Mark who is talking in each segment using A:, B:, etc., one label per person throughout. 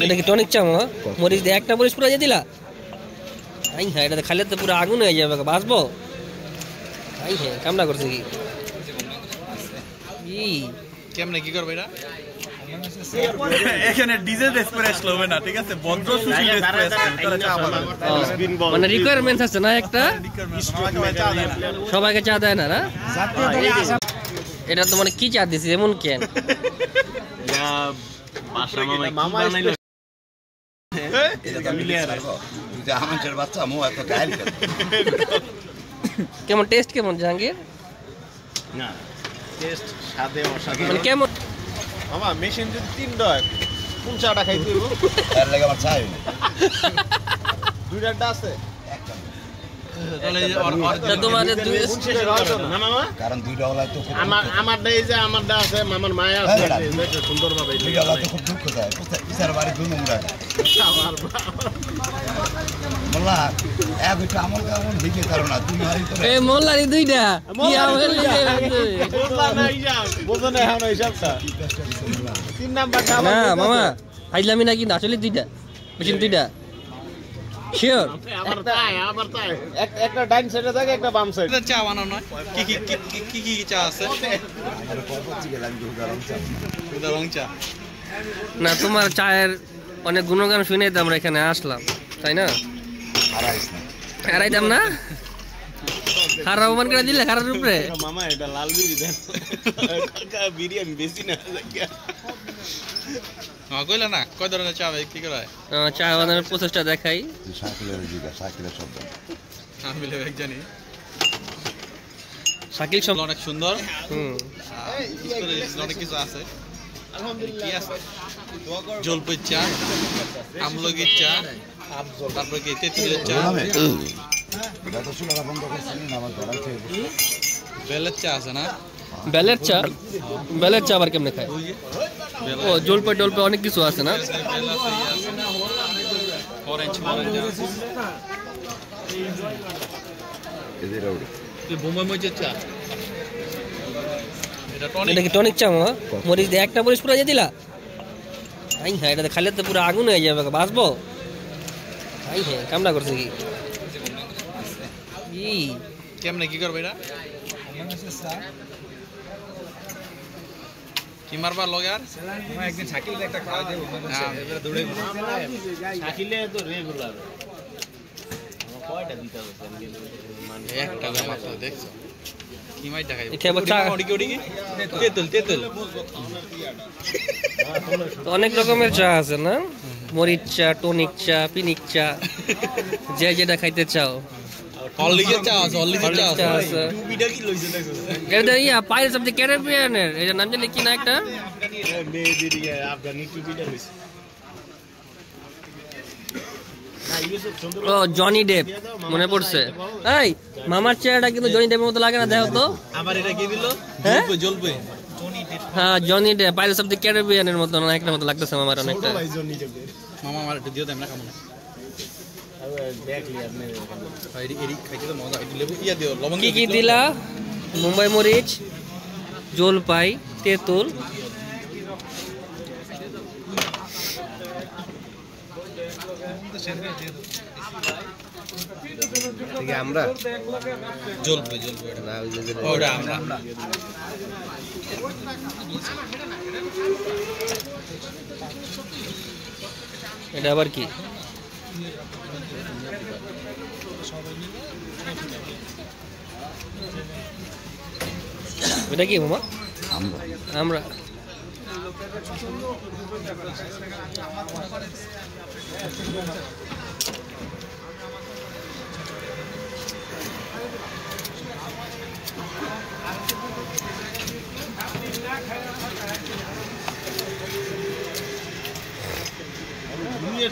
A: এটা কি টনিক চা মামা? মরিচ দিয়ে একটা মরিচ পুরো দিয়ে দিলা? আই হ্যাঁ, এটা খাইলে তো পুরো আগুন হয়ে যাবে, বাঁচবো। আই হ্যাঁ, কামনা করছে কি
B: কেমনে কি করবে এটা?
C: এখানে ডিজেল এক্সপ্রেস লবে না, ঠিক আছে? বদ্র সুশীল এক্সপ্রেস তোরা চা পাবে।
A: মানে রিকোয়ারমেন্টস আছে না একটা, সবাইকে চা দেয় না না? এটা তো মানে কি চা দিছি এমন কেন?
C: এটা বাসা মামা কি বানাইলো?
D: এটা তো মিলিয়ার তুই আমাদের বাচ্চা মো এত গাইল কেন?
A: কেমন টেস্ট কেমন জাহাঙ্গীর?
C: না টেস্ট স্বাদে অসাধারণ।
A: মানে কেমন
C: মামা মেশিন যদি 3 হয় কোন চাটা খাইতে হইব?
D: এর লাগে আমার চা হইনি।
C: দুইটা আছে
B: তাহলে
A: তোমাদের দুই
C: না মামা,
D: কারণ দুইটা হলা তো
C: আমারটা এই যে আমারটা আছে, মামার মায়া আছে, দেখো সুন্দর ভাবে
D: দুইটা হলা তো খুব দুঃখ যায়। ইসার বাড়ি দুই নোংরা মোল্লা এক একটু আমল কামল দিকে কারণ না তুমি হারি করে
A: এই মোল্লারি দুইটা কি আমল লিখে রাখছে?
C: বুঝলা না হিসাব বুঝো না এখন হিসাবটা 3 নাম্বারটা
A: না মামা ফাইজলামি না, কিন্তু আসলে দুইটা মেশিন দুইটা শিওর?
C: আমার তাই একটা ডাইন সাইডে থাকে, একটা বাম সাইডে।
B: চা বানানো কি চা আছে?
D: আর কপচি গেলাম দুধ চা
B: দুধ রং চা
A: না, তোমার চায়ের অনেক গুণগান শুনে তো আমরা এখানে আসলাম, তাই না? হারাইতাম না, খারাপ অপমান করে দিলে খারাপ উপরে।
C: মামা এটা লাল বিড়ি দেন, বিরিয়ানি বেশি না
B: কইলা না কয় ধরনের চা বিক্রি করা হয়?
A: চা বানানোর প্রসেসটা দেখাই।
D: শাকিলের শব্দ
B: আমি এক জানি
A: শাকিল সব
B: অনেক সুন্দর, অনেক কিছু আছে। কি আছে? জলপাই চা, আমলকির চা, তারপরে কি তেঁতুলের চা, বেলের চা আছে না?
A: বেলের চা, বেলের চা আবার কেমনে খায়? ও জলপাই টলপাই অনেক কিছু আছে না?
B: অরেঞ্জ বোম্বাই মরিচের চা।
A: এটা কি টনিক চা মামা? মরিচ দিয়ে একটা মরিচ পুরো দিয়ে দিলা? আই হ্যাঁ, এটা খাইলে তো পুরো আগুন হয়ে যাবে, বাঁচবো। আই হ্যাঁ, কামনা করছে কি
B: কেমনে কি করবে এটা? কি মারবা লগে আর
C: একদিন শাকিল একটা খাওয়া দেব, দৌড়ে শাকিলে তো রেগুলার কয়টা দিতে হবে
B: একটা মাত্র দেখছো কি মাই দেখাই
A: অনেক রকমের চা আছে না? মরিচ চা, টনিক চা, পিনিক চা, যে যেটা খাইতে চাও। পাইরেটস অফ দ্য ক্যারিবিয়ানের এটা নাম জানি কি না একটা? ও জনি ডেপ, মনে পড়ছে। এই মামার চেহারাটা কিন্তু জনি ডেপের মতো লাগে না, দেখো তো।
B: আমার এটা কি দিল? জলপাই।
A: হ্যাঁ Johnny Depp, Pirates of the ক্যারিবিয়ানের মতো না, একটা মতো লাগতেছে মামার অনেকটা।
B: মামা আমার একটু দিও, আমরা খাবো না।
A: কি কি দিলা? মুম্বাই মরিচ, জলপাই, তেঁতুল, আমরা
B: জলপাই ওটা আমরা
A: এটা আবার কি? এটা কি মামা? আমরা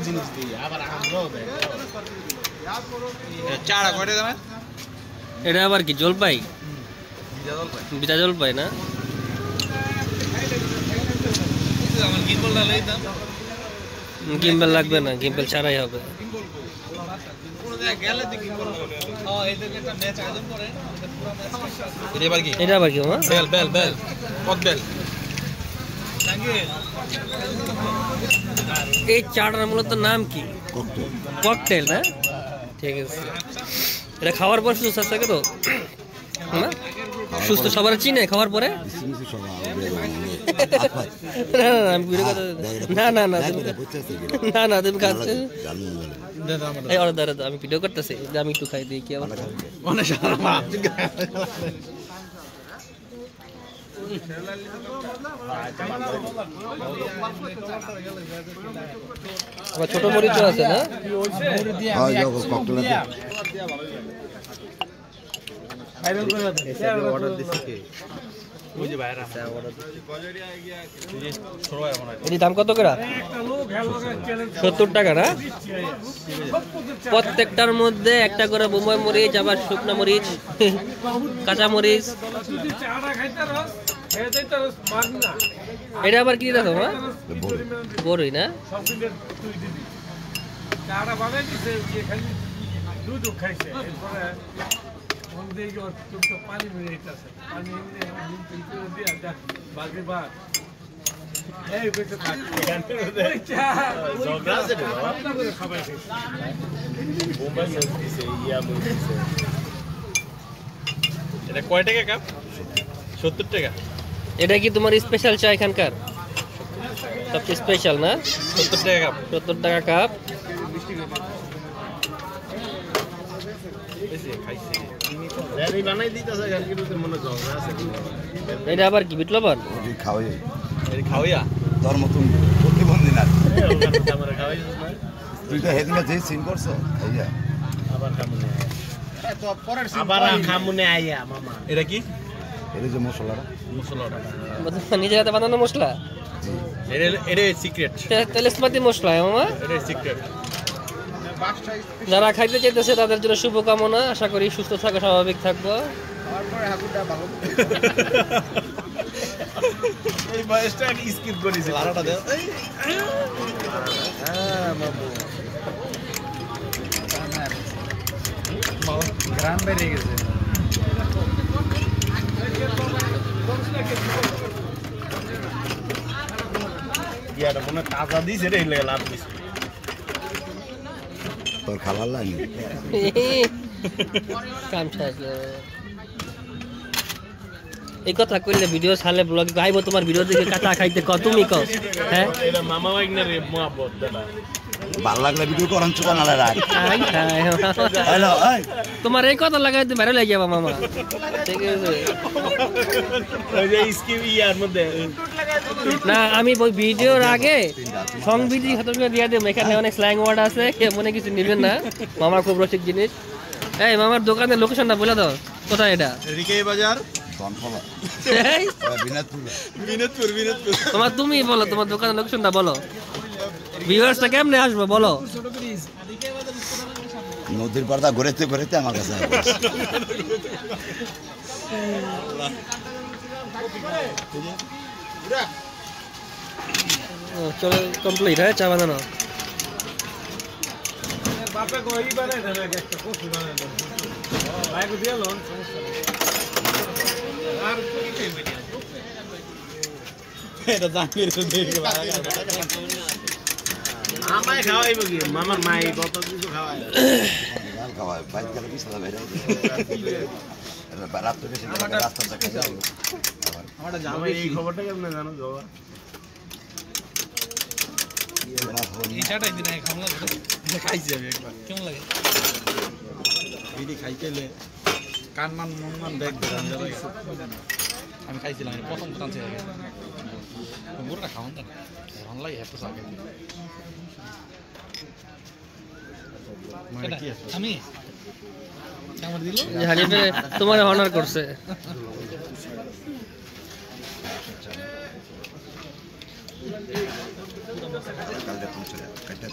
C: জিনিস দিই আবার আমরাও দেয়
B: চারা কয়টা দামে?
A: এটা আবার কি? জলপাই, বিটা জলপাই না? গিম্বেল লাগবে না, গিম্বেল ছাড়াই হবে।
B: এটা আবার কি?
A: এটা আবার কি মামা?
B: বেল বেল বেল কত বেল?
A: এই চাটার মূলত নাম কি?
D: ককটেল।
A: ককটেল না? ঠিক আছে। এটা খাওয়ার পর সুস্থ থাকে তো না? সুস্থ সবার চিনে খাওয়ার পরে? না না আমি ভিডিও কথা না না না না না তুমি কাজ এই অর্ডার দাঁড়া আমি ভিডিও করতেছি আমি একটু খাই দিই কি আবার
B: অনেক
A: ছোট মরিচ আছে না? এর দাম কত করে? 70 টাকা না? প্রত্যেকটার মধ্যে একটা করে বোম্বাই মরিচ, আবার শুকনো মরিচ, কাঁচা মরিচ। এটা আবার কি দেখো মা? বড়ই না?
B: এটা কয় টাকা কাপ? 70 টাকা।
A: এটা কি তোমার স্পেশাল চা এখানকার? সবচেয়ে স্পেশাল না?
B: 70 টাকা কাপ।
A: 70 টাকা কাপ। এটা আবার কি বিট লবণ?
B: খাওয়া
D: তোর মতন প্রতিবন্ধী না তুই তো হেদিনে যে সিন করছো খাইয়া
B: এটা কি?
D: এটা যে মশলাটা
A: নিজের হাতে বানানো মশলা?
B: এটা সিক্রেট।
A: তেলেসপাতি মশলা মামা?
B: এটা সিক্রেট।
A: যারা খাইতে চাইতেছে তাদের জন্য শুভকামনা। আশা করি সুস্থ থাকো, স্বাভাবিক থাকবো।
C: এই বয়সটা আমি স্কিপ করেছি
B: লারাটা দে।
C: গ্রাম বেরিয়ে গেছে ইয়াটা মনে তাজা দিছে রে লাভ দিছে
D: তোর খালার লাগে
A: কাম শেষ। এই কথা কইলে ভিডিও ছাড়লে ব্লগ আইবো তোমার ভিডিও দেখে কাটা খাইতে ক তুমি কও। হ্যাঁ
C: এটা মামা ওয়াইগনা রে মোহাব্বত দাদা
D: ভালো লাগলে ভিডিও করান চুকা না রাখ
A: আই খাই
D: হ্যালো এই
A: তোমার এই কথা লাগাইতে ভালো লাগে যাবা মামা। ঠিক আছে
C: ওই যে স্কিপ ইয়ার মধ্যে
A: না আমি ওই ভিডিওর আগে সংবিধি খতম করে দিয়ে দেবো। এখানে অনেক স্ল্যাং ওয়ার্ড আছে, কেউ মনে কিছু নেবেন না। মামা খুব রসিক জিনিস। এই মামার দোকানের লোকেশনটা বলে দাও কোথায় এটা?
B: রিকাই বাজার
D: কনফলা
A: এই,
D: বিনাদপুর
B: বিনোদপুর।
A: তোমার তুমি বলো তোমার দোকানের লোকেশনটা বলো। ভিউয়ার্সটা কেমনে আসবে বলো।
D: নদীর পর্দা ঘুরেতে ঘুরেতে আমার কাছে
A: চলো কমপ্লিট হ্যাঁ চা বানানো।
C: বাপে কই বানাই দেন একটা কফি বানাই দেন ভাই কো দিও লোন সমস্যা আর কি কইবে
B: এটা জাঙ্গির সুদে
C: আমায় খাওয়াইব কি মামার মাই কত কিছু খাওয়ায়
D: গাল খাওয়ায় বাইক গেলে কি সাদা বেরে রাত থেকে রাস্তাটা খেয়ে যাও
C: আমারটা জামাই এই খবরটা কেমনে জানো জবা
B: এই চাটাই দিন খামলা খাইছি আমি একবার কেমন লাগে বিড়ি খাইতেলে কান মান মন মান দেখ আমি খাইছিলাম প্রথম প্রথম থেকে মুরটা খাওয়ান না ভালো লাগে এত সাগে আমি আমার দিল
A: হানিফে তোমার অনার করছে।
D: কালকে পৌঁছে কাটতে